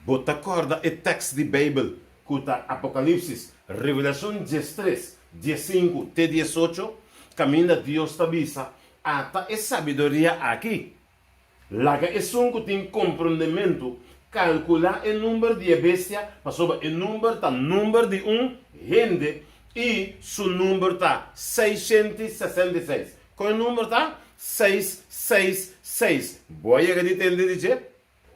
Bota acorda o texto de Bíblia, que está Apocalipse, Revelação 13, 15 até 18, caminha Deus tabisa, ata e sabedoria aqui. Laga é que tem compreendimento, calcular o número de bestia, para sobre o número de gente, e seu número está 666. Qual é o número está? 666. Boa, entender dizer?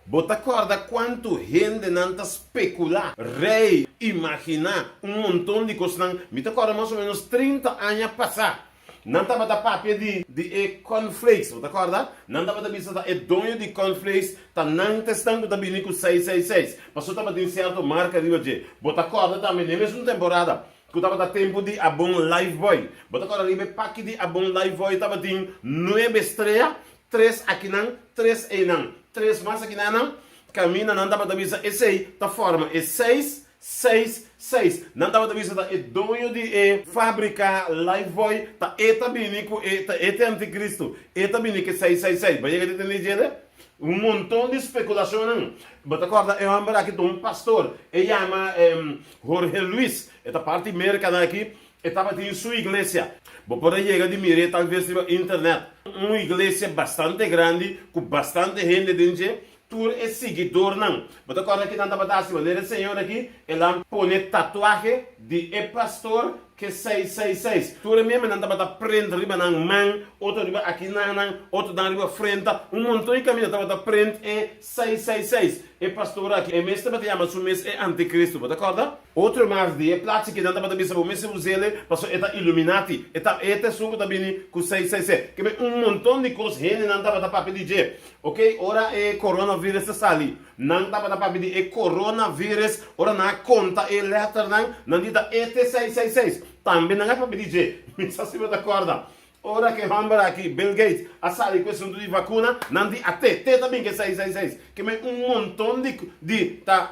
Bota acorda quanto gente não está especular, rei, imaginar montão de coisas. Me acorda mais ou menos 30 anos passar. Não estava da papel de cornflakes, você acorda? Não estava da vista de dono de cornflakes, tá não testando da binico 666. Passou estava de certo marca de hoje. Você acorda também, na mesma temporada, que estava da tempo de Abon Live Boy. Você acorda ali, pack de Abon Live Boy, estava de 9 estrelas, 3 aqui não, 3 aí não. 3 mais aqui não, caminha, não estava da vista, esse aí, tá forma, é 6, 6, 6. Não estava da vista, tá é dono de fábrica Lifebuoy, tá eta binico, eta anticristo, eta binico 666. Vai chegar a entender? Montão de especulação, não. Mas acorda, eu amo aqui um pastor, ele chama Jorge Luis, esta parte americana aqui, estava em sua igreja. Vou poder chegar de mirar, talvez, na internet. Uma igreja bastante grande, com bastante gente dentro. Tu é seguidor, não. Mas agora aqui não estava assim, o senhor aqui, ele põe tatuagem de pastor que 666. Tu mesmo não estava prende riba na mão, outro riba aqui não, outro na riba frente, montão de caminho estava prende é 666. E pastor aqui, e mesmo também chama su mês é anticristo, tá acorda? Outro mais de plática que não estava bisa, o mês se usa ele, passou eta Illuminati, eta suco também com 666. Que montão de coisas, gente não estava da papel de dizer, ok? Ora é coronavírus está ali. Não estava da papel de coronavírus, ora na conta é letra não dita ET 666. Também não é papel de dizer, me está se acorda? Ora que vamos aqui, Bill Gates, a sala de questão de vacuna, não de até também que 666. Que é montão de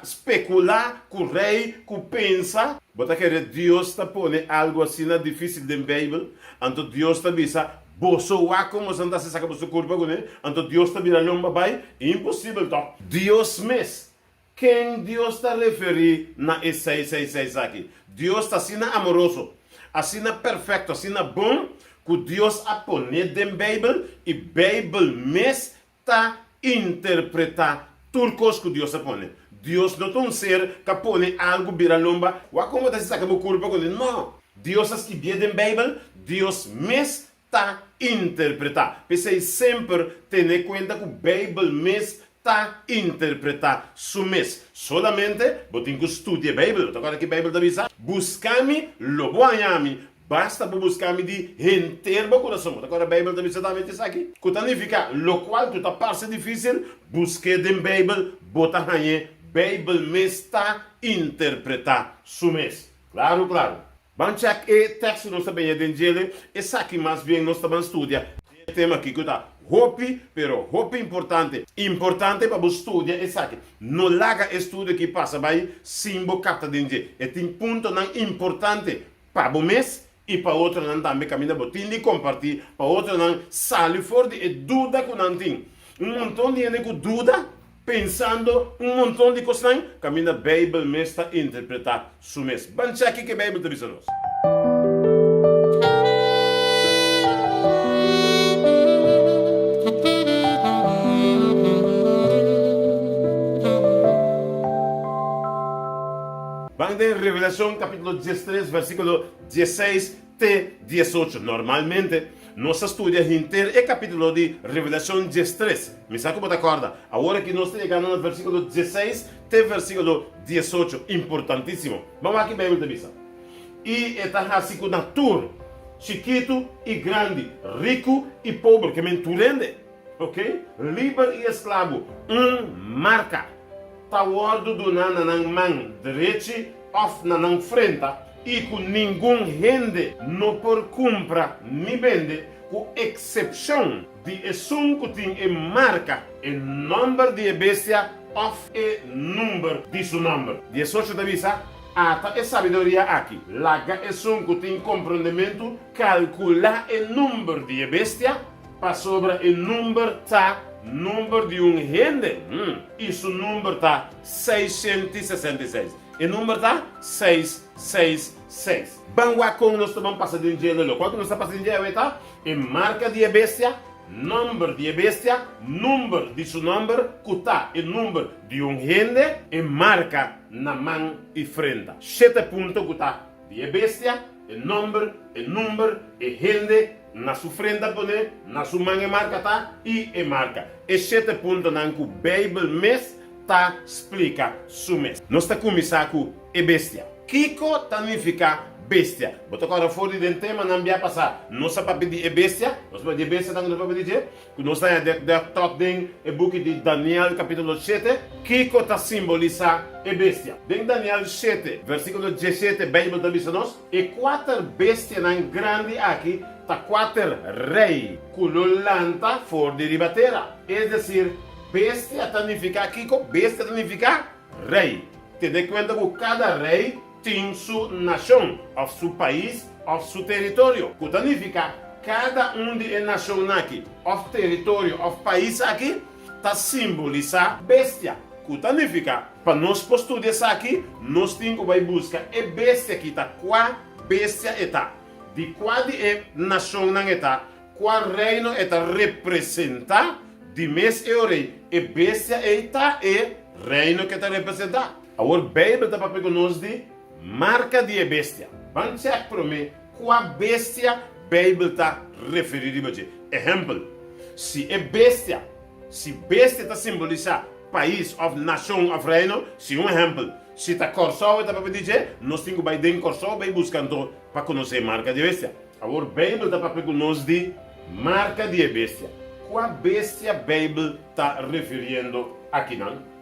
especular com o rei, com pensa. Bota que Deus está pondo algo assim difícil da Bíblia, então Deus está dizendo, bolso como você não se saca por sua curva, então Deus está virando um babai, impossível, tá? Deus mesmo. Quem Deus está referindo na 666 aqui? Deus está assim amoroso, assim perfeito, assim bom, que Deus a poner na Bíblia e a Bíblia mesmo está interpretando tudo que Deus a põe. Deus não é um ser que põe algo biralomba, ou como você saca por curva, não. Deus escreveu na Bíblia, Deus mesmo está interpretando. Você sempre tem em conta que a Bíblia mesmo está interpretando su mês. Solamente, você tem que estudar a Bíblia. Agora que a Bíblia está buscar-me, lo boiame. Basta buscar-me de render o coração. Agora a Bíblia está dizendo isso aqui. Que significa, lo qual tu está parece difícil, busque na Bíblia, bota aí, Bíblia me está interpretando su mês. Claro, claro. Vamos check e texto nós também entendemos. Esse aqui mais bem nós estamos estudando. O tema aqui que está hope, pero hope importante. Importante para estudar esse aqui. Não larga estudo que passa vai simbo capta dentro. E tem ponto não importante para o mês e para outro não também caminha botin de compartilhar, para outro não sale fora de dúvida que não tem. Montão de gente com dúvida, pensando montão de coisas, caminha a Bíblia mesmo está interpretar su mês. Vamos check que a Bíblia está dizendo. Vamos em Revelação capítulo 13, versículo 16 até 18. Normalmente, nós estudamos inteiro o capítulo de Revelação 13. Me sabe como te acorda? Agora que nós chegamos no versículo 16 até versículo 18. Importantíssimo. Vamos aqui bem a vista. E está assim com natura, chiquito e grande, rico e pobre, que me entende. Ok? Livre e escravo. Marca. Tawardo do nanang man direito of nanang frente e com ninguém rende não por compra nem vende com exceção de esum que tem marca e número de bestia of e número de seu número. 18 da visa ata e sabedoria aqui. Laga esum que tem compreendimento calcular o número de bestia para sobre o número tá número de gente. E seu número está 666. E o número está 666. Bangua com nós estamos passando em dia. Quando nós estamos passando em dia, está? E marca de bestia, número de bestia, número de seu número, cuta e número de gente, e marca na mão e frente. 7 pontos cuta de bestia, e número, e gente, na sua frente, na sua mão e marca, tá? E marca. E 7 pontos na que o Bíblia mês, tá? Explica su mês. Nós estamos começando com e bestia. Kiko significa bestia. Boto agora fora do tema, não vai passar. Nossa papi de bestia, nossa de bestia não vai dizer. Nós estamos de o book de Daniel capítulo 7, Kiko está simboliza e bestia. Em Daniel 7, versículo 17, a Bíblia está dizendo nós, e 4 bestias grande aqui, tá 4 rei, cululanta fora de ribatera. É decir, bestia significa Kiko, bestia significa rei. Te dê conta que cada rei tem sua nação, ou seu país, ou seu território. Que significa cada de nação aqui, ou território, ou país aqui, está simbolizando bestia. Que significa, para nós estudar isso aqui, nós temos que buscar a bestia que está, qual bestia está, de qual nação não está, qual reino está representa, de mês e o rei, e bestia está e reino que está representado. Agora, a Bíblia está para nós de marca de bestia. Vamos check para mim qual bestia a Bíblia está referindo a. Exemplo, se bestia está simbolizando país, ou nação, ou reino, se exemplo, se está corção, está para dizer, nós temos que ir dentro corção, vai buscando para conhecer marca de bestia. Agora, a Bíblia está para nós de marca de bestia. Qual bestia a Bíblia está referindo aqui, não?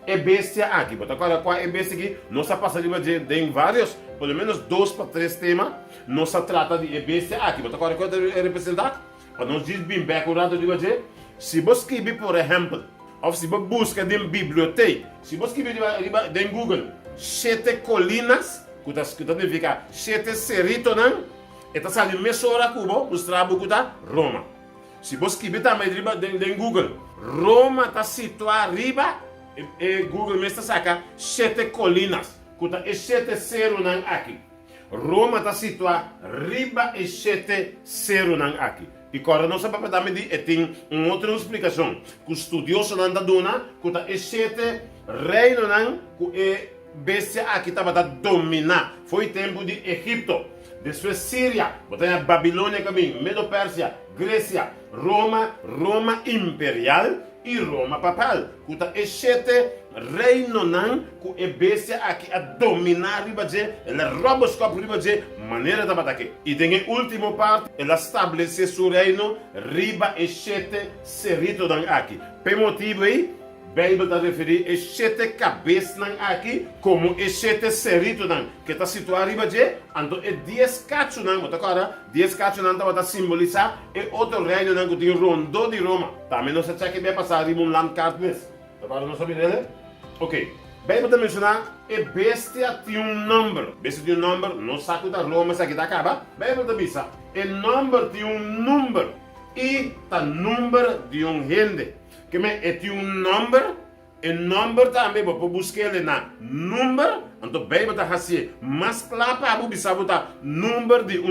É bestia aqui. Agora, qual é bestia aqui? Nossa passagem tem vários, pelo menos 2 para 3 temas. Nossa trata de bestia aqui. Agora, qual é representar? Para nós dizer bem curado de dizer, se você escrever, por exemplo, ou se você busca em biblioteca, se você escrever em Google, 7 colinas, que significa 7 cerritos, está saindo mesora Cuba, mostrava que está Roma. Se você escrever também em Google, Roma está situada arriba. Google me está sacando 7 colinas, que 7 cerros aqui. Roma está situada riba e 7 cerros aqui. E agora nós sabemos também que tem uma outra explicação, que o estudioso não está dando, que 7 reinos que bestia aqui estava a dominar. Foi tempo de Egipto, depois Síria, Babilônia, Medo-Pérsia, Grécia, Roma imperial e Roma papal. Kuta e 7 reino que é bestia aqui a dominar ribaje, ela roboscope ribaje, maneira da batake. E tem a última parte, ela estabelece seu reino riba e 7 serrito aqui. Por motivo aí, a Bíblia está referindo a 7 cabeças aqui, como a 7 serritos que está situado ribaje, então é 10 cachos mas agora 10 cachos está simbolizar e outro reino que tem rondo de Roma. Também não se acha que vai passar em landkaart nesse. Agora não sabe dele? Ok. Bem, para mencionar, a bestia tem número. Bestia tem número, não sabe da Roma, isso aqui está acaba. Bem, para mencionar, o número tem número. E está número de gente. Que tem número, e número também, para buscar ele na número, então bem, para fazer, mas claro, para buscar o número de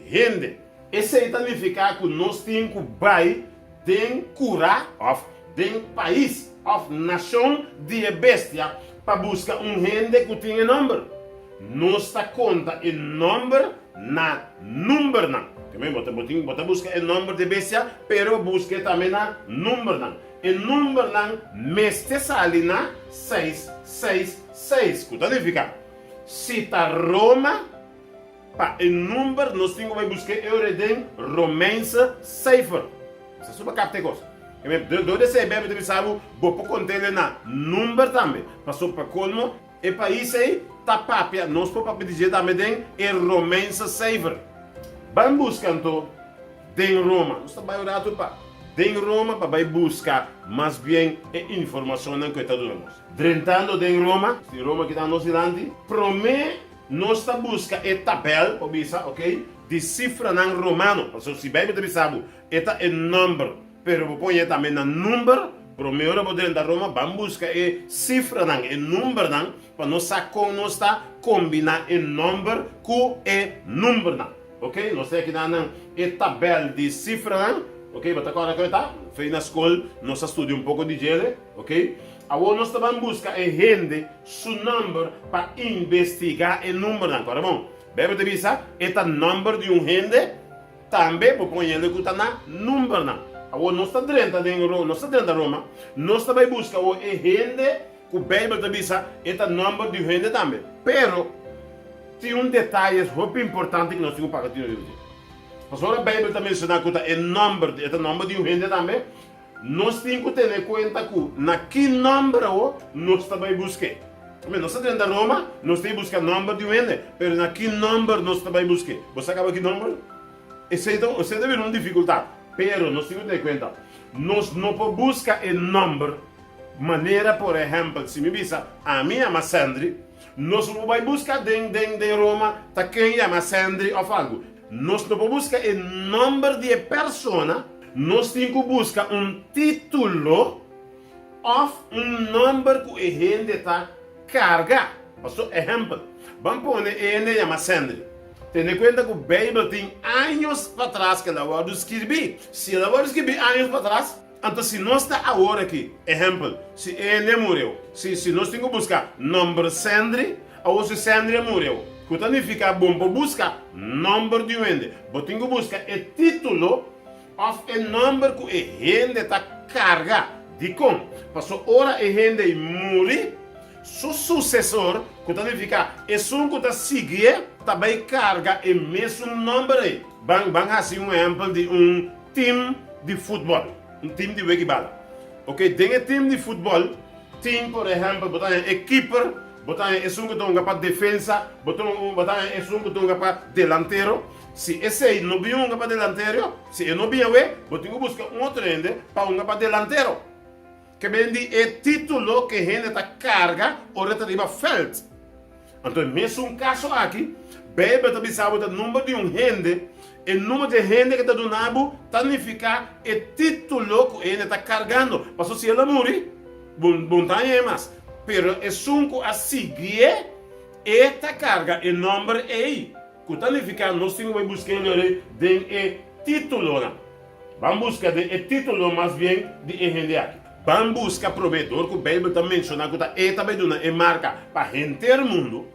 gente. Esse significa que nós temos que vai de cura, de país, nação de bestia, para buscar gente que tem número. Nós está conta o número na número. Também bota busca o número de bestia, pero busca também na número. O número meste sali na 666. Que significa? Se está Roma, para o número nós temos que buscar o Romance Cipher. Isso é super captegoso. Do esse bebê de sabe, vou contar na número também. Passou para colmo, e para isso aí, tá papia, nós podemos dizer também o Romance Cipher. Vamos buscando em Roma, nós estamos orando para em Roma para buscar mais bem a informação que está dando. Drentando em Roma que está no Ocidente, promete nós está buscando a tabela, ok, de cifra em romano. Se o Bíblia sabe, é o número pero vou pôr também na número. Primeiro vou dentro da Roma, vamos buscar a cifra, o número, para nós saber nós está combinar o número com o número. Ok? Nós temos aqui na tabela de cifra, ok? Mas agora que está, foi na escola, nós estudamos pouco de gelo, ok? Agora nós vamos buscar a gente, seu número, para investigar o número. Agora, bom, bem, te visa, este número de gente, também vou pôr ele que está na número. Agora, nós estamos dentro de Roma, nós também buscamos a gente que o Bíblia te diz este número de gente também. Pero, tem detalhe muito importante que nós temos para ter. Pastor, a Bíblia também menciona que este número de gente também, nós temos que ter em conta que naquele número nós também buscamos. Nós estamos dentro de Roma, nós temos que buscar o número de gente, pero naquele número nós também buscamos. Você acaba aqui o número? Você deve ter uma dificuldade. Pero nós temos que ter em conta, nós não podemos buscar o número, maneira, por exemplo, se me diz a minha chama Sandri, nós não vamos buscar dentro de Roma, tá quem chama Sandri ou algo. Nós não podemos buscar o número de pessoa, nós temos que buscar título ou número que a gente está carregando. Por exemplo, vamos pôr ele chama Sandri. Tendo em conta que a Bíblia tem anos para trás que ela vai escrever. Se ela vai escrever anos para trás, então se nós está agora aqui, exemplo, se ele morreu, se nós temos que buscar número Sandri, ou se Sandri morreu, que significa bom para buscar número de gente, mas temos que buscar o título ou o número que a gente está carregando. De como? Porque ora a gente morre, seu sucessor, que significa é um que está seguindo, também carga o mesmo número. Vamos assim exemplo de time de futebol, time de rugby. Ok, dentro do time de futebol, tem, por exemplo, botar keeper, botar um que está para defesa, botar um que está para delantero. Se esse não vem para delantero, se ele não vem, botar buscar outro para para delantero. Que vem de título que a gente está carga ou retriba feld. Então, mesmo caso aqui, Bíblia também sabe o número de gente, o número de gente que está donando, significa o título que ele está carregando. Porque se ele morrer, não tem mais. Pero é que a seguir, esta carga, o número aí, que significa que nós temos que buscar o título. Vamos buscar o título mais bem de gente aqui. Vamos buscar provedor que a Bíblia está mencionando que está dando uma marca para o inteiro mundo.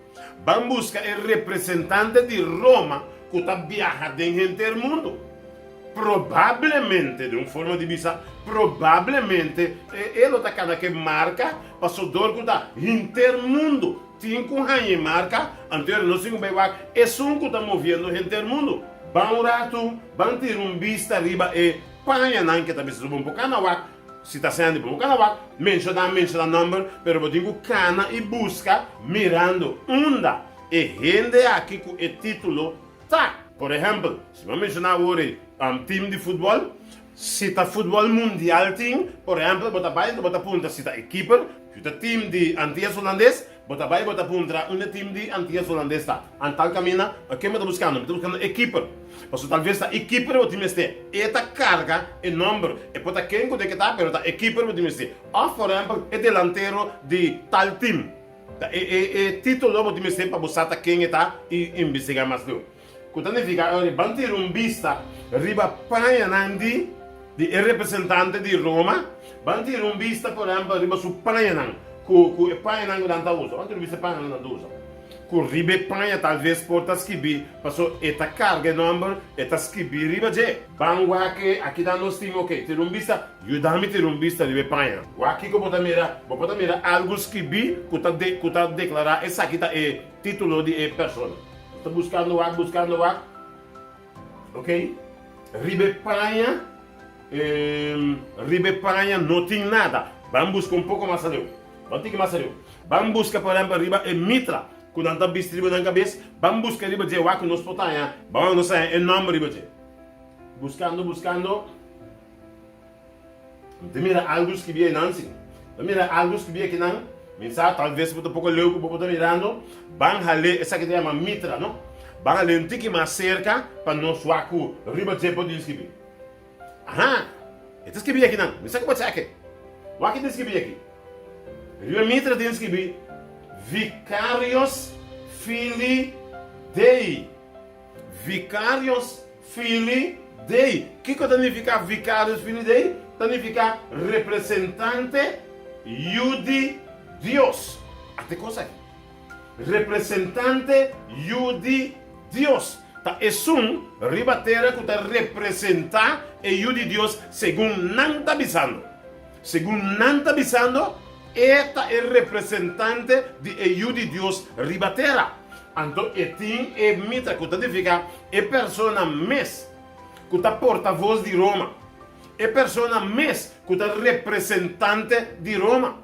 Vamos buscar o representante de Roma que está viajando dentro do inteiro mundo. Provavelmente, de uma forma de vista, provavelmente, ele está cada que marca para o dor que está inteiro mundo. Tem que uma marca, anterior nós temos que ver, é um que está movendo o inteiro mundo. Vamos rato, vamos ter vista arriba e panha não que está pensando um pouco na se está sendo bom, menciona o número, pero eu digo cana e busca mirando onda. E gente aqui com o título tá. Por exemplo, se eu mencionar hoje time de futebol, se está futebol mundial tem, por exemplo, bota punta se está equiper, se está time de Antillas holandês, bota punta time de Antillas holandês tá. Antal camina, o que eu estou buscando equiper. Porque talvez a equipe o time este, esta carga e número, e pode quem que está, pero a equipe o time este. Ou, por exemplo, é delantero de tal time. E título o time este para buscar quem está e investigar mais do. Quando significa, vamos ter vista riba panha nandi de representante de Roma, vamos ter vista, por exemplo, riba su panha nang, que panha nang não usa. Vamos ter vista panha nang não usa. Com ribe panha talvez porta escrever, passou esta carga número, esta escrever riba je. Bango aqui dá nós temos ok, ter vista, ajuda-me ter vista ribe panha. O aqui que bota mira algo escrever, que tá declarar essa aqui tá é título de pessoa. Estou buscando ok? Ribe panha não tem nada. Vamos buscar um pouco mais ali. Vamos buscar por exemplo riba mitra. Quando anda bistribo na cabeça, vamos buscar riba de waco nos potanha, vamos nos é nome riba de. Buscando. Mira algo que vier Nancy. Mira algo que vier que não. Mensa talvez por um pouco louco, por estar mirando, vamos ali essa que chama mitra, não? Vamos ali um tique mais cerca para nos waco riba de poder escrever. Então escrevi aqui não. Isso aqui pode ser aqui. O que tem escrevi aqui? Riba mitra tem escrevi Vicarios Filii Dei. Vicarios Filii Dei. O que significa Vicarios Filii Dei? Significa representante de Deus. Até coisa aqui. Representante de Deus. É ribatera que está representar o de Deus segundo não está avisando. Segundo não está avisando, esta é representante de Deus ribatera. Então, é mitra que significa é persona mes que está porta-voz de Roma. É persona mes que está representante de Roma.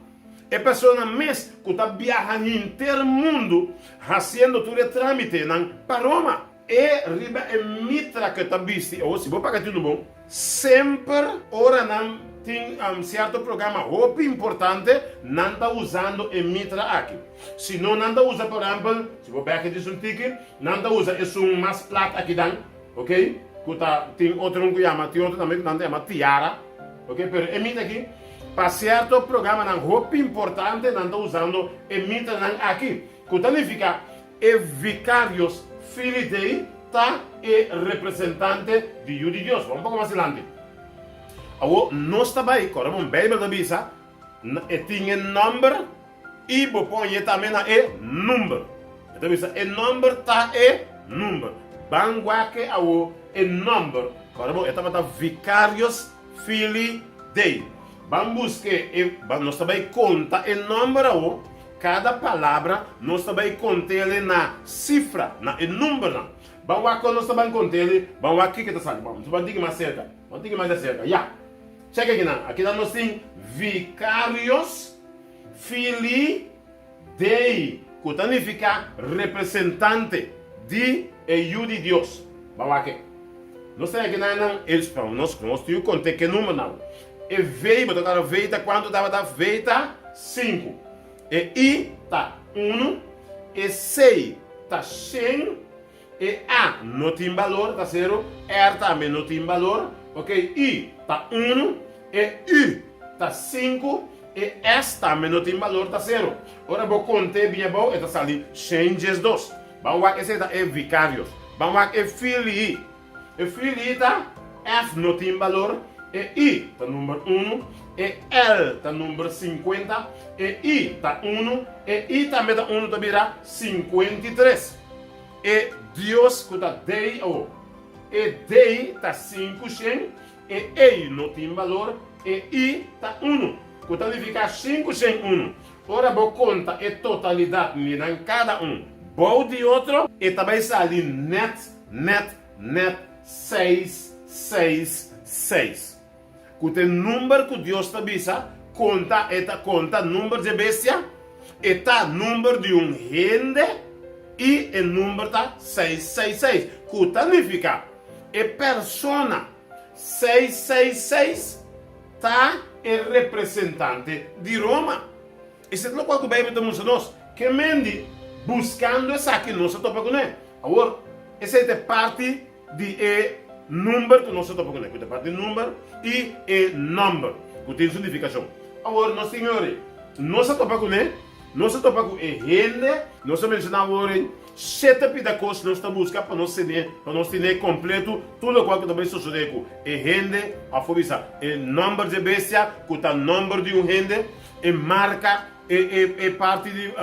É persona mes que está viajando inteiro mundo, fazendo todo o trâmite para Roma. E riba é mitra que está visto, ou se vou pagar tudo bom, sempre, ora não tem certo programa roupa importante, não está usando a mitra aqui. Se não está usando, por exemplo, se vou pegar aqui um ticket, não está usando, é mais plata aqui dentro, ok? Tem outro que chama, tem outro também que não chama tiara, ok? Pero a mitra aqui, para certo programa não roupa importante, não está usando a mitra aqui. Que significa, é vicários Filii Dei tá é representante de Deus. Vamos um pouco mais adiante. Nós estamos aí, quando vamos bem da bisa, tem número e vou pôr também é número. Então, o número tá é número. Banguaque é número. Quando vamos estamos vicários Filii Dei. Vamos buscar, nós estamos aí conta o número. Cada palavra nós também contém na cifra, na número. Vamos aqui nós também contém, vamos aqui que está saindo. Vamos dizer mais cerca. Vamos dizer mais cerca. Já. Checa aqui não. Aqui nós temos Vicarios Filii Dei, que significa representante de Deus. Vamos aqui. Nós temos aqui não, eles para nós temos contém que número não. E veio, botar a veita quando dava da veita 5. E I está 1, e 6 está 100, e A não tem valor, está 0, R também não tem valor, ok? I está 1, e U está 5, e S também não tem valor, está 0. Agora vou contar bem bom, está saindo 102. Vamos ver, esse é vicários. Vamos ver, é Filii. E Filii está, F não tem valor, e I está número 1, e L está número 50, e I está 1, e I também está 1, também irá 53. E Deus que está Dei, e Dei está 500, e E não tem valor, e I está 1, que significa 501. Agora vou contar a totalidade de cada um. Vou de outro, e também sai net 666. Que tem número que Deus te avisa, conta número de bestia, está número de gente e o número está 666. Que significa, a persona 666 está o representante de Roma. Isso é o que a Bíblia está mostrando. Que mende buscando essa aqui, não se topa com ele. Agora, essa é parte de número que nós estamos com ele, que é parte de número e número, que tem significação. Agora, nós senhores, nós estamos com ele, nós estamos com gente, nós mencionamos agora 7 pedacos que nós estamos buscando para nós ter completo tudo o que também sucede com gente, a força, o número de bestia, que está o número de gente, marca, parte de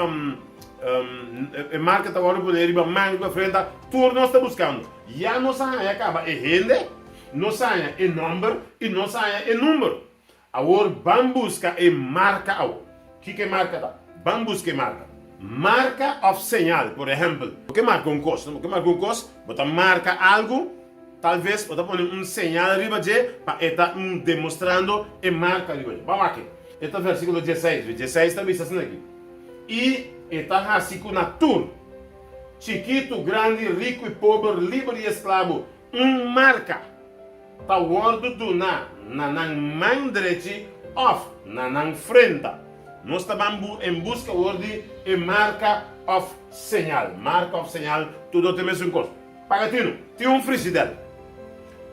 marca está agora por ele, manga para frente, tudo nós estamos buscando. Já não sai acaba é gente, não sai é número e não sai é número. Agora vamos buscar e marca. O que é marca? Vamos buscar marca. Marca of señal, por exemplo. O que marca um costo? O que marca um costo? Você marca algo, talvez você põe señal arriba de para estar demonstrando e marca arriba. Vamos aqui. Este é o versículo 16. 16 está assim aqui. E está assim com a tur. Chiquito, grande, rico e pobre, livre e escravo. Marca. Está o word do na mão direita, off, na frente. Nós estamos em busca de marca of señal. Marca of señal, tudo tem mesmo coisa. Pagatino, tem frigideira.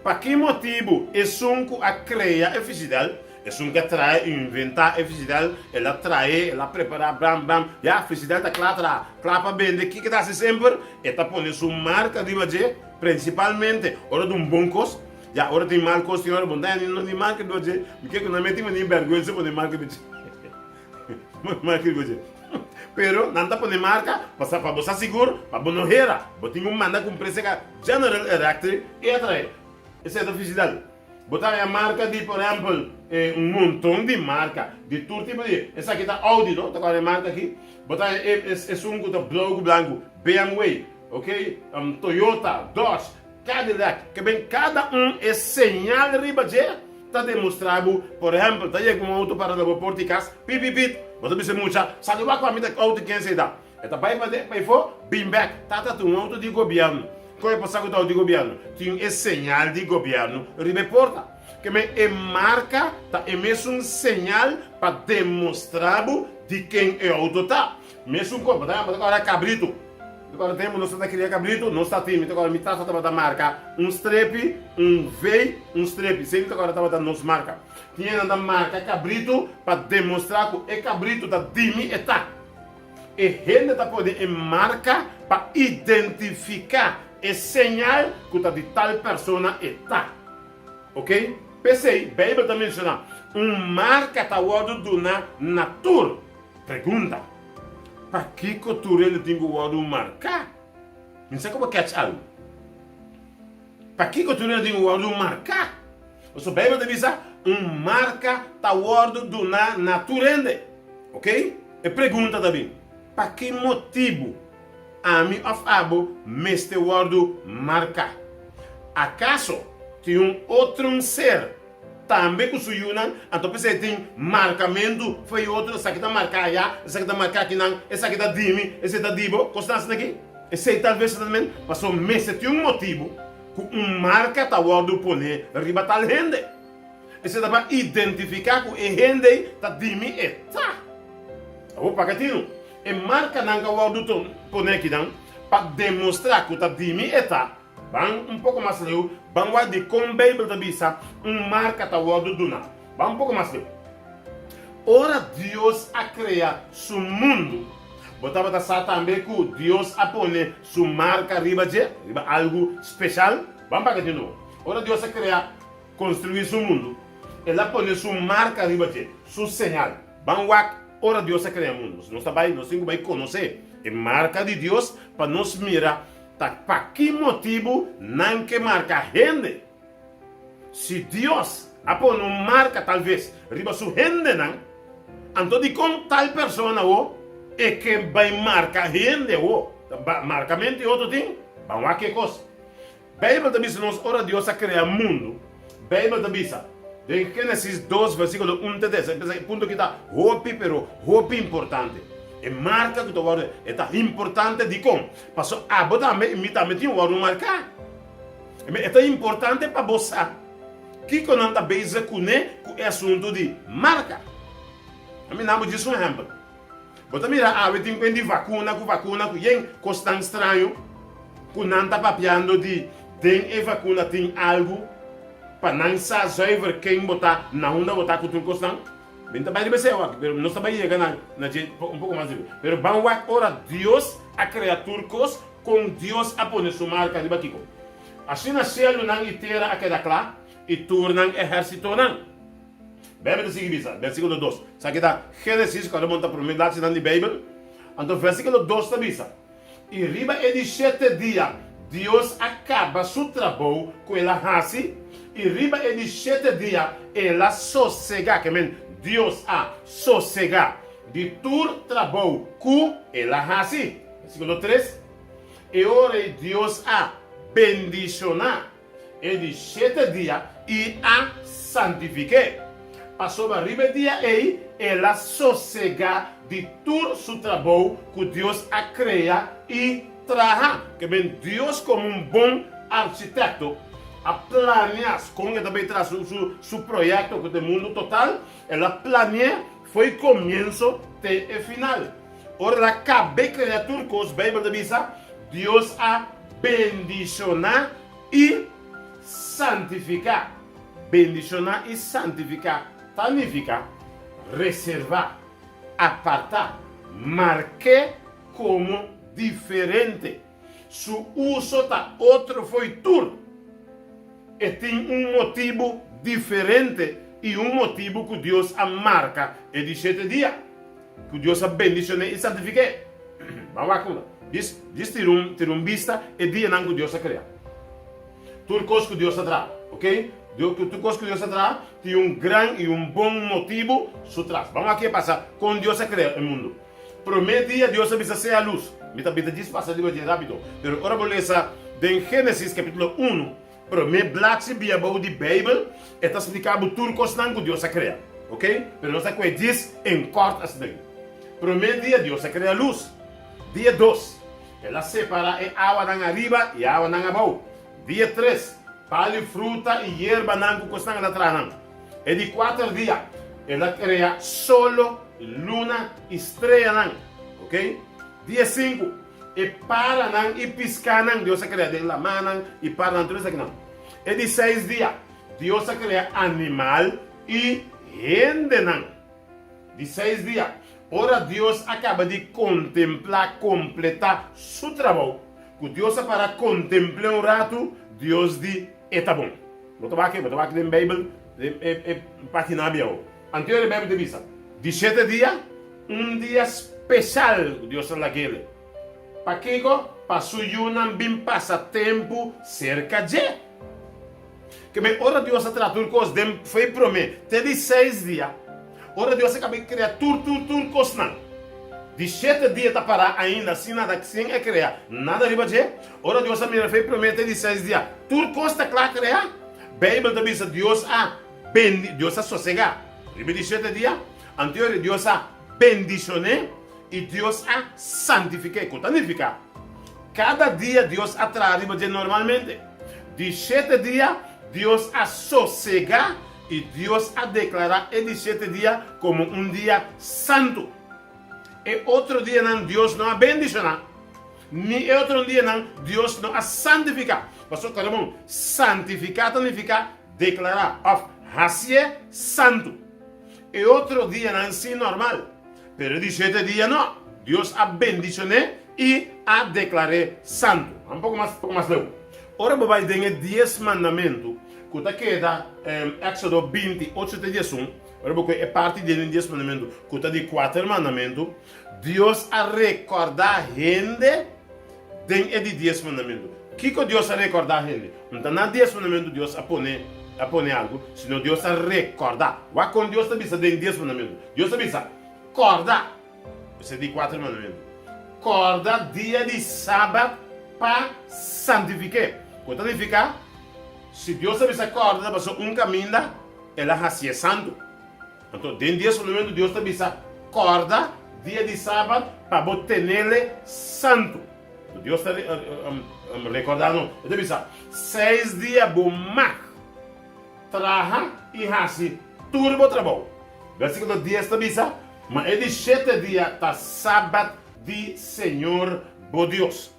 Para que motivo é um a criar a felicidade? É um que trai, inventar a felicidade, ela trai, ela prepara, bam, bam, e a felicidade está clara, para vender, o que está sempre? Está pondo sua marca de fazer, principalmente, hora de bom custo, já hora de mal custo, hora de bom custo, não tem marca de fazer, porque quando eu meti uma vergonha, você pode marca de fazer. Marca de fazer. Pero não está pondo marca, para você seguro, para você não errar, você tem manda com preço que General Electric e atrai. Essa é a felicidade. Botar a marca de, por exemplo, montão de marca, de todo tipo de... Essa aqui está Audi, não? Está com a marca aqui. Botar esse um que está branco, BMW, ok? Toyota, Dodge, Cadillac, que bem, cada é señal ribaje, está demonstrado, por exemplo, está aí com um auto para o porticas, pip, você precisa muita, sabe lá com a minha auto quem se dá? Está para ir for, bim back, tá um auto de governo. Qual é o passado do governo? Tem esse sinal de governo, reporta. Que é marca, tá mesmo um sinal para demonstrar de quem é o auto tá. Mesmo como, agora cabrito. Agora temos, nós estamos criando cabrito, nós está time, agora me está da marca, um strep, um V, um strep. Sempre agora está da nossa marca. Tinha da marca cabrito para demonstrar que é cabrito da time e tá. E gente está podendo marca para identificar é sinal que está de tal pessoa está. Ok? Pensei, a Bíblia está mencionando. Marca está do na natura. Pergunta. Para que cultura ele tem o marcar? Não sei como catch algo. Para que cultura ele tem o marcar? O seu Bíblia diz marca está do na natureza. Ok? E pergunta também. Para que motivo Ami of Abo, meste word marca. Acaso tem outro ser também que suyunan, então você tem marcamento, foi outro, essa aqui está marcada, essa aqui está marcada aqui não, essa aqui está dimi, essa está dibo, constância aqui. Esse aí talvez também, mas o meste tem motivo que marca está word pone riba tal gente. Esse dá para identificar que a gente está dimi e tá. Vou pagar tino. E marca nanga waudu pone aqui para demonstrar que está dimi eta bang pouco mais leu bang wa de com Bíblia da bisa marca ta waudu duna bang pouco mais leu. Ora Deus a criar su mundo botava da sa também que Deus a pone su marca riba algo especial bang para de novo. Ora Deus a criar construir su mundo ela pone su marca riba su señal bang wa. Ora Deus a criar mundo. Nós temos que conhecer a marca de Deus para nos mirar. Para que motivo não que marca a gente? Se Deus a pôr uma marca talvez riba sua gente não, então de com tal pessoa é que vai marcar a gente marcamento é outro tem. Vamos lá que coisa. Bíblia também se nós ora Deus a criar mundo. Bíblia também de Gênesis 2, versículo 1 a 10, ponto que está roupa importante. E marca que está importante de como. Passou a botar me tinha um marcar. É importante para você. Que quando anda bem com o assunto de marca. A mim não diz um exemplo. Bota mira, eu tenho de vacuna, que é constante estranho. Que não está papiando de tem vacuna, tem algo. Para não saber quem botar na onda botar com o costão, bem também vai ser não está bem chegando na pouco mais de pero vamos ora Deus a criaturas com Deus a pôr sua marca de batico assim na céu não inteira a queda clara e tornam exército não Bíblia de seguir versículo 2 sabe da Gênesis quando monta por mim lá se na Bíblia então versículo 2 está bisa e riba é de 7 dias Deus acaba seu trabalho com ela raça e riba é de 7 dias ela sossega que Deus a sossega de todo trabalho com ela assim versículo 3 e ora Deus a bendicionar é de 7 dias e a santificar passou a riba dia aí ela sossega de todo seu trabalho que Deus a cria e trabalha que Deus como bom arquiteto a planear, como ele também traz seu projeto do mundo total, ela planeia, foi começo até o final. Ora, ela acabou de criar tudo com os Bíblia da Bisa, Deus a bendicionar e santificar. Bendicionar e santificar significa reservar, apartar, marcar como diferente. Su uso está outro foi tudo. E tem motivo diferente e motivo que Deus a marca é de 7 dias. Que Deus a bendicionou e santificou. Vamos lá. Diz ter vista e dia não que Deus a criar. Tudo coisa que Deus a traz, ok? Tudo coisa que Deus a traz tem grande e bom motivo su traz. Vamos aqui passar com Deus a criar o mundo. Primeiro dia Deus a ser a luz. Mita diz passar de rápido. Pero agora vou ler em Gênesis capítulo 1. Primeiro black se via bom de Bíblia, está explicado tudo coisa que Deus a criar, ok? Pero nós aqui diz em corto assim. Primeiro dia Deus a criar a luz. Dia 2, ela separa a água na arriba e a água na abaixo. Dia 3, palha, fruta e erva na coisa na atrás. E de 4 dias, ela cria solo, luna, estrela, ok? Dia 5, e para e piscar, Deus a cria de la mano e para tudo isso aqui. E de 6 dias, Deus a cria animal e gente. De 6 dias, ora Deus acaba de contemplar, completar seu trabalho. Que Deus para contemplar rato, Deus diz, está bom. Vou tomar aqui na Bíblia, página bial. Anterior Bíblia de vista. De 7 dias, dia especial, Deus a aquele. Para que para suyunan bem passatempo cerca de. Que me ora Deus a tratar coisas dem foi prometer. Te de 6 dias. Ora Deus acaba de criar tudo coisa. De 7 dias tá para ainda assim nada que sem é criar. Nada riba de. Ora Deus a me foi prometer de 6 dias. Tudo costa claro criar. Bíblia também diz Deus a Deus a sossegar. Riba de 7 dias. Anterior Deus a bendicionar. E Deus a santificar. Que significa? Cada dia Deus a trazer normalmente. De 7 dias, Deus a sossegar e Deus a declarar de 7 dias como dia santo. E outro dia não, Deus não a bendicionar. Ni outro dia não, Deus não a santificar. Pastor Caromão, santificar significa declarar. Hacer santo. E outro dia não, sim, normal. Pero de 7 dias não. Deus a bendicionar e a declarar santo. Um pouco mais leu. Ora, vai ter 10 mandamentos. Que está queda Éxodo 20, 8 de 10. Ora, é parte de 10 mandamentos. Que está de 4 mandamentos. Deus a recordar gente de 10 mandamentos. O que Deus a recordar gente? Não na 10 mandamentos Deus a pôr algo, senão Deus a recordar. O que Deus está dizendo em 10 mandamentos? Deus está dizendo. Corda, você de 4 mandamentos. Corda dia de sábado para santificar. Quando significa, se Deus avisa corda, passou caminho, ela é santo. Então, dentro desse mandamento, Deus avisa corda dia de sábado para botar nele santo. Então, Deus está recordando. Ele avisa 6 dias bom traja e hasi turbo trabalho. Versículo 10 está avisa. Mas é de 7 dias está sábado de Senhor, bo Deus.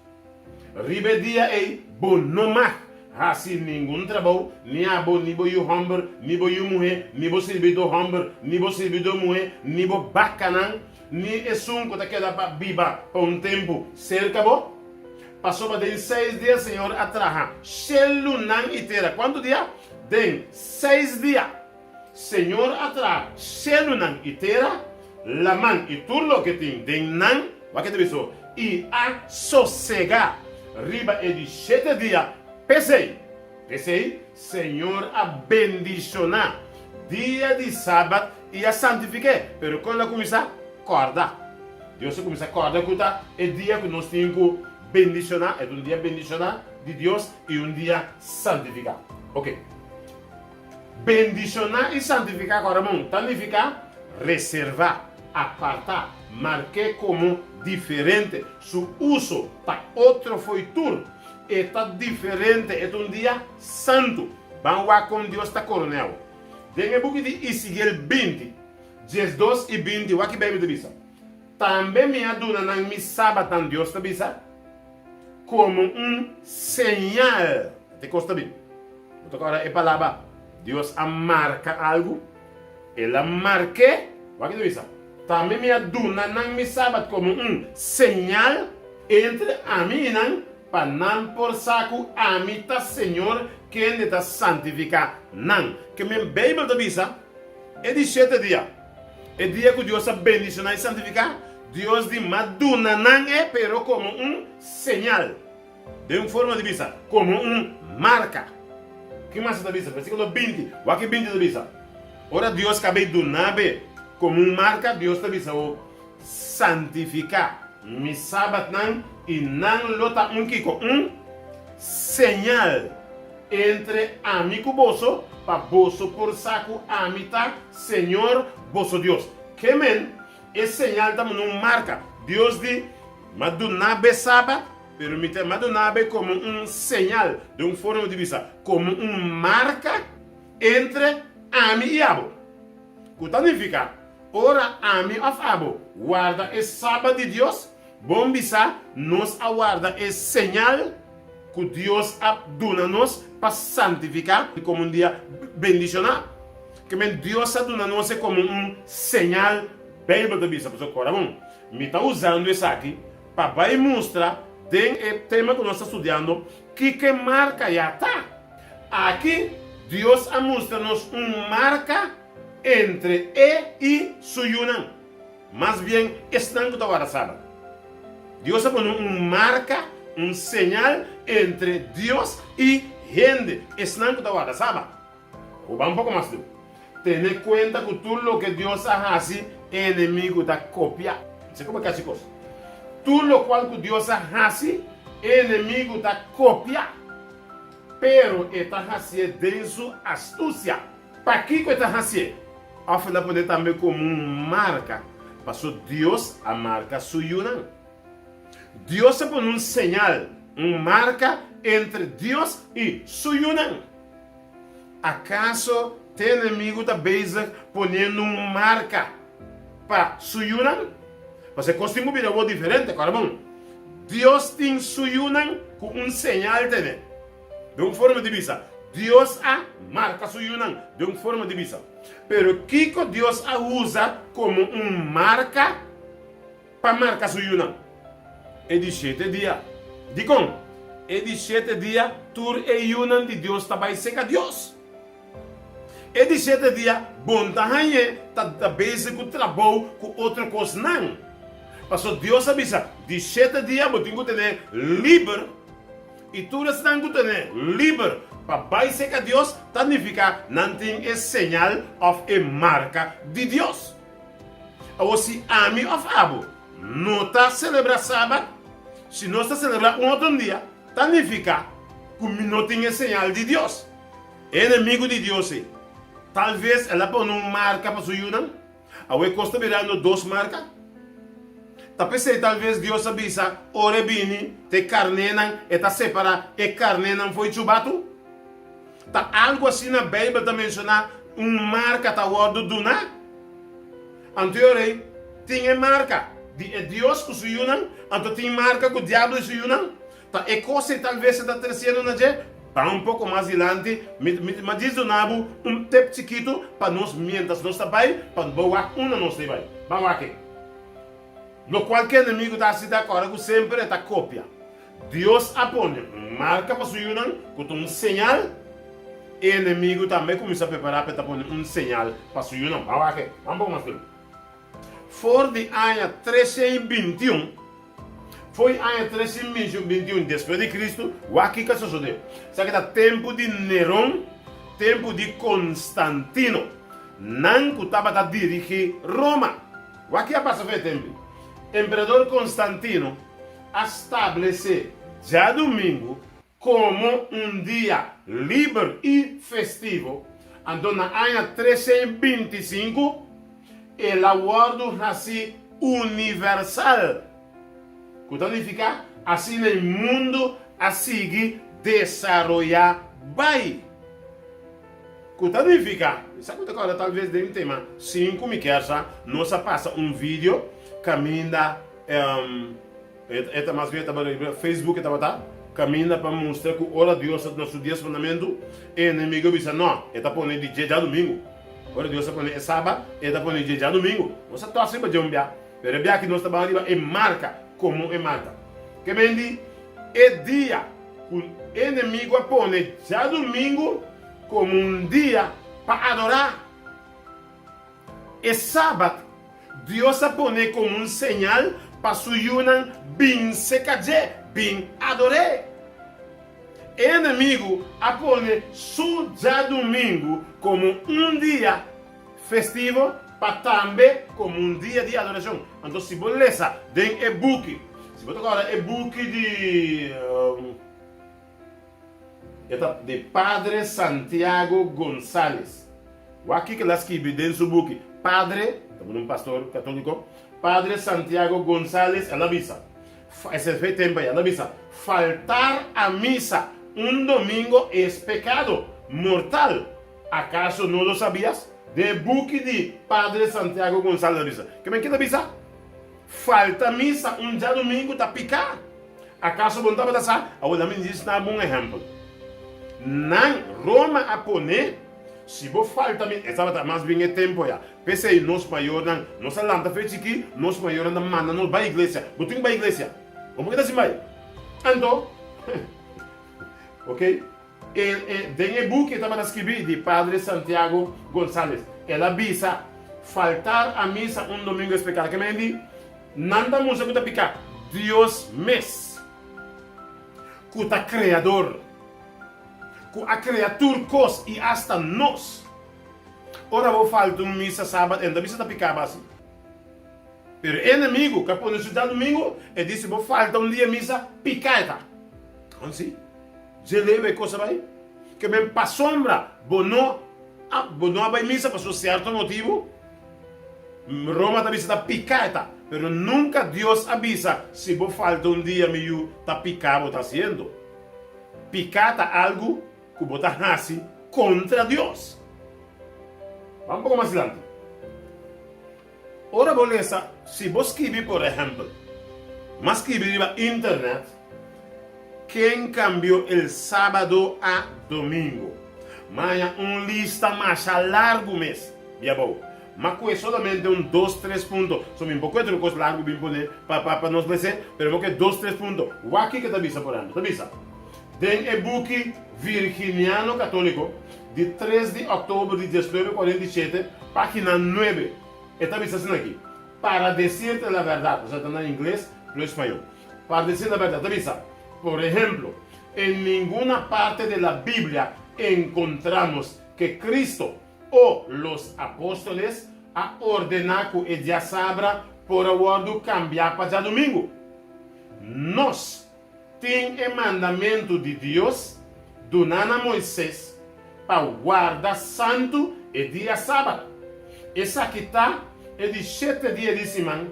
Ribe dia é bo não mais. Assim nenhum trabalho, nem a bo, nem bo you homem, nem bo you mulher, nem bo servidor homem, nem bo servidor mulher, nem bo bacanã, nem é sunco daquela para biba por tempo cerca bo. Passou para 6 dias, Senhor, atrás. Xelunan inteira. Quanto dia? Den 6 dias. Senhor, atrás. Xelunan inteira. La man e tudo lo que tem de nan, vai que te visto, e a sossegar, riba é de 7 dias, pensei, Senhor a bendicionar, dia de sábado e a santificar, pero quando ela começa a corda, Deus começa a corda, é dia que nós temos que bendicionar, é dia bendicionar de Deus e dia santificar, ok? Bendicionar e santificar, agora, significa reservar, apartar, marcar como diferente. Su uso para outro foi tudo. Está diferente, é dia santo. Vamos lá com Deus está coronel. Dengue book de Ezequiel 20, 12 e 20, o que bem me diz. Também me aduna na mi sábado Deus está bisa como sinal. Te custa bem. Agora é palavra, Deus marca algo, ela marque, o que diz? Também me aduna não me sabe como señal entre a mim não, para não por saco a mim tá Senhor quem está santificar não. Que minha Bíblia diz, é de 7 dias. É dia que Deus bendicionar e santificar. Deus de maduna não é, pero como señal. De forma de vista, como marca. Que mais está vista? Versículo 20. O que 20 diz? Ora Deus cabe do nabe como marca, Deus está vista o santificar. Mi sabat não e não lota kiko señal entre amigo boso para boso por saco amita Senhor boso Deus. Que men é señal também marca. Deus de madunabe sabat, permite madunabe como señal de forma de vista, como marca entre ami e abo. O que significa? Ora ami of abo guarda é sábado de Deus. Bom bisa nos aguarda é señal que Deus aduna-nos para santificar e como dia bendicionar. Que Deus aduna-nos como señal Bíblia da bisa. Por isso, agora, me está usando isso aqui para mostrar tem o tema que nós estamos estudando que marca já está. Aqui, Deus mostra-nos marca entre e suyunam. Mas bem, estão que agora sabe. Deus ha posto marca, señal entre Deus e gente. Estão que agora sabe. Vamos um pouco mais. Tener cuenta que tudo o que Deus hace, inimigo da copia. Você como é que chicos? Tudo o qual que Deus hace, inimigo da copia. Pero está hace de sua astúcia. Para que está hace? Afinal, pode também como marca. Passou Deus a marca suyuna. Deus põe señal, marca entre Deus e suyuna. Acaso tem inimigo da beza ponendo marca para suyuna? Você costuma ver algo diferente, claro. Deus tem suyuna com señal também. De uma forma de vista. Deus a marca suyuna de uma forma de vista. Pero que Deus a usa como marca para marcar suyuna? É de 7 dias. Digo, é de 7 dias, tur e yunan de Deus também seca Deus. É de 7 dias, bom tahanhe, tá base com trabalho, com outra coisa não. Passou Deus avisa, de 7 dias, eu tenho que ter livre, e tu estás que ter livre, para vai seca Deus, significa, não tem señal of a marca de Deus. Ou se ami of abo, não está celebrando sábado, se não está celebrando outro dia, significa que não tem señal de Deus. Inimigo de Deus. Talvez ela põe uma marca para sua yuna. Aí custa virando 2 marcas. Talvez Deus avisa, ore bini, te carne não, está separado, e carne não foi chubado. Tá algo assim na Bíblia está mencionar, marca tá word do na. Anteriormente, tinha marca. De Deus com sua yuna, então tem marca com o diabo com sua yuna. Tá, e coisa talvez está terceiro na je. Para um pouco mais adiante, me diz o nabo tempo chiquito para nós mientras nós trabalhamos, para boa nós trabalhamos. Vamos aqui. No qualquer inimigo da cidade agora que sempre está cópia. Deus apone marca para sua yuna, com señal. E o inimigo também começa a preparar para pôr señal para sua yuna. Vamos aqui. Vamos mais tempo. For de ano 321, foi ano 321 depois de Cristo, o que sucedeu? Sabe que era tempo de Nerón, tempo de Constantino, não que estava a dirigir Roma. O que passa foi tempo? Imperador Constantino estabeleceu já domingo como dia livre e festivo. Então, no ano 325, el aguardo assim universal. Que significa assim no mundo a seguir desarrollar vai. Que significa, sabe que agora talvez de um tema 5 me quer nós passa vídeo caminha mais bem Facebook estava caminha para mostrar que ora Deus no seu dia mandamento, e inimigo diz, não, está pondo de dia domingo. Ora Deus está pondo é sábado, está pondo de dia domingo. Você está sempre de bia. Pero bia que nós estamos arriba é marca, como é marca. Que vem é dia, o inimigo põe dia domingo como dia para adorar. É sábado, Deus põe como sinal para suyunan bem secaje, bem adorar. O inimigo põe su dia domingo como dia festivo, para também como dia de adoração. Então, se você ler em e-book, se você tocar e-book de Padre Santiago González, o aqui que ele escreve dentro do book, Padre, um pastor católico, Padre Santiago González, ela avisa, esse foi tempo aí, ela avisa, faltar a misa domingo é pecado mortal. ¿Acaso no lo sabías? De book de Padre Santiago González avisa. Que me queda avisa? Falta misa dia domingo tá picar. ¿Acaso você estava pensando? Agora me diz um exemplo. Não Roma a poner. Se você falta misa, estava mais bem é tempo já. Pensei nós maior não, nós lanta feito aqui, nós maior não manda nós vai igreja. Você vai igreja. Como que assim vai? Então, ok? Tem e-book que estava escrito de Padre Santiago González. Ela avisa faltar a misa domingo é pecado. Que me diz? Nada música que está picar. Deus mes. Que está criador. Que a criatura cos e hasta nós. Ora vou faltar uma misa sábado, ainda misa está picar assim. Pero o inimigo que põe isso domingo, ele disse vou faltar dia misa picada. Assim. Je leve coisa vai? Que me pa sombra, bono vai misa por certo motivo. Roma também está picada, pero nunca Deus avisa se vou falta dia meio tá picado está haciendo. Picada algo que bota assim contra Deus. Vamos um pouco mais adiante. Ora beleza, se você escrever por exemplo, mas escrever na internet, quem cambiou o sábado a domingo? Mas lista mais largo mês. Já bom. Mas é solamente 2, 3 pontos. São um pouco de coisa largo bem poner para nós ler, mas porque 2, 3 pontos. O aqui que está visa por ano, está visa. Tem e-book Virginiano Católico de 3 de outubro de 1947, página 9. Está visa assim aqui. Para decirte a verdade, ou seja, está em inglês ou espanhol. Para decirte a verdade, está visa. Por ejemplo, en ninguna parte de la Biblia encontramos que Cristo o los apóstoles a ordenado que el día sabra por aguardo cambiar para domingo. Nós tem el mandamento de Deus donado a Moisés para guardar santo el día sábado. Essa aqui está é de 7 dias de semana.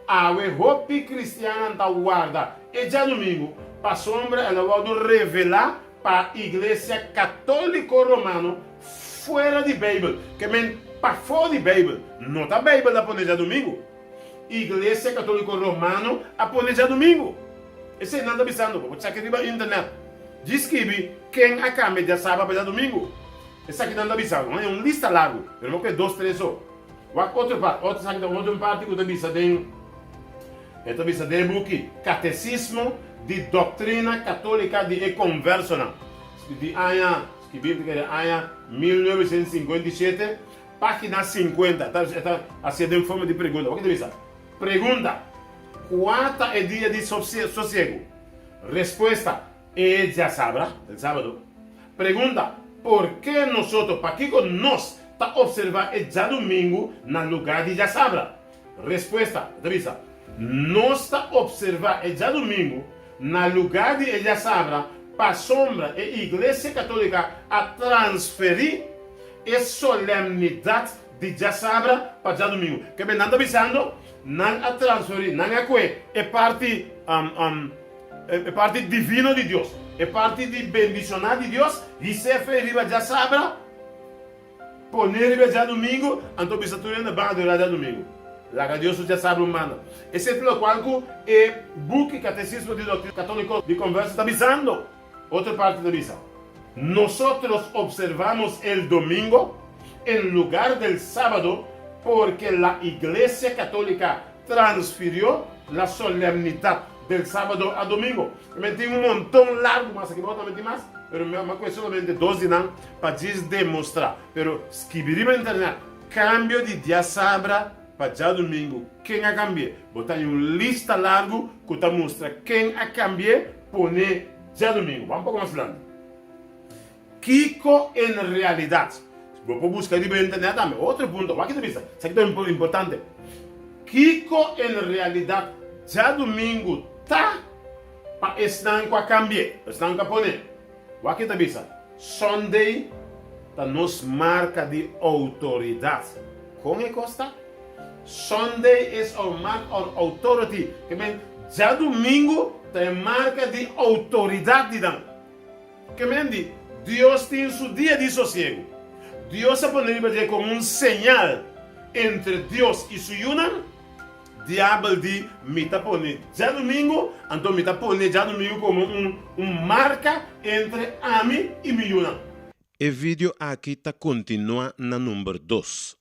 A hope cristiana está guarda el día domingo. Para sombra, ela vai revelar para a igreja católica romana fora de Bíblia. Que para fora de Bíblia, não está a Bíblia a poner domingo. Igreja católica romana a poner domingo. Isso é nada avisando, você aqui na internet. Diz que quem acaba de sábado para domingo. Isso aqui não está avisando, é uma lista larga. Eu não quero 2, 3 só. Outra parte que está avisando, está avisando em book Catecismo de Doutrina Católica de Conversão, de ano 1957, página 50. Está assim em forma de pergunta. O que diz? Pergunta: quanto é dia de sossego? Resposta: é dia sábado. Pergunta: por que nós, para que nós está observar o dia domingo no lugar de dia sábado? Resposta: nós está observar o dia domingo no lugar de ella sabra, para sombra e igreja católica a transferir a solenidade de dia sabra para dia domingo. Que me anda avisando, não a transferir, não é que é parte divina de Deus, é parte de bendicionar de Deus, e se feriva dia sabra, poner dia domingo, então bisa tu ainda vai adorar dia domingo. La Dios já sabe humana. Esse é pelo qual o book Catecismo de Doutrina Católico de Conversa está avisando. Outra parte da visa. Nosotros observamos el domingo en lugar del sábado porque la Iglesia Católica transfirió la solemnidad del sábado a domingo. Me tem montão largo, mas aqui vou também mais. Pero uma coisa solamente 2 dias para demonstrar. Pero escrever na internet, cambio de dia sábado para dia domingo. Quem a cambiar? Botar em uma lista largo que te mostra quem a cambiar, pone dia domingo. Vamos um pouco mais falando. Kiko en realidade. Vou buscar na internet também. Outro ponto, aqui também. Isso aqui é importante. Kiko en realidade, dia domingo tá para estar com a cambiar, estar com a poner. Aqui também. Sunday tá nos marca de autoridade. Como é costa? Sunday is our mark of authority. Que bem, já domingo tem marca de autoridade. Que bem, Deus tem seu dia de sossego. Deus se põe como señal entre Deus e su yunan. Diabo de me tá pone já domingo, então me tá pone já domingo como marca entre a mim e mi yunan. O vídeo aqui tá continua na número 2.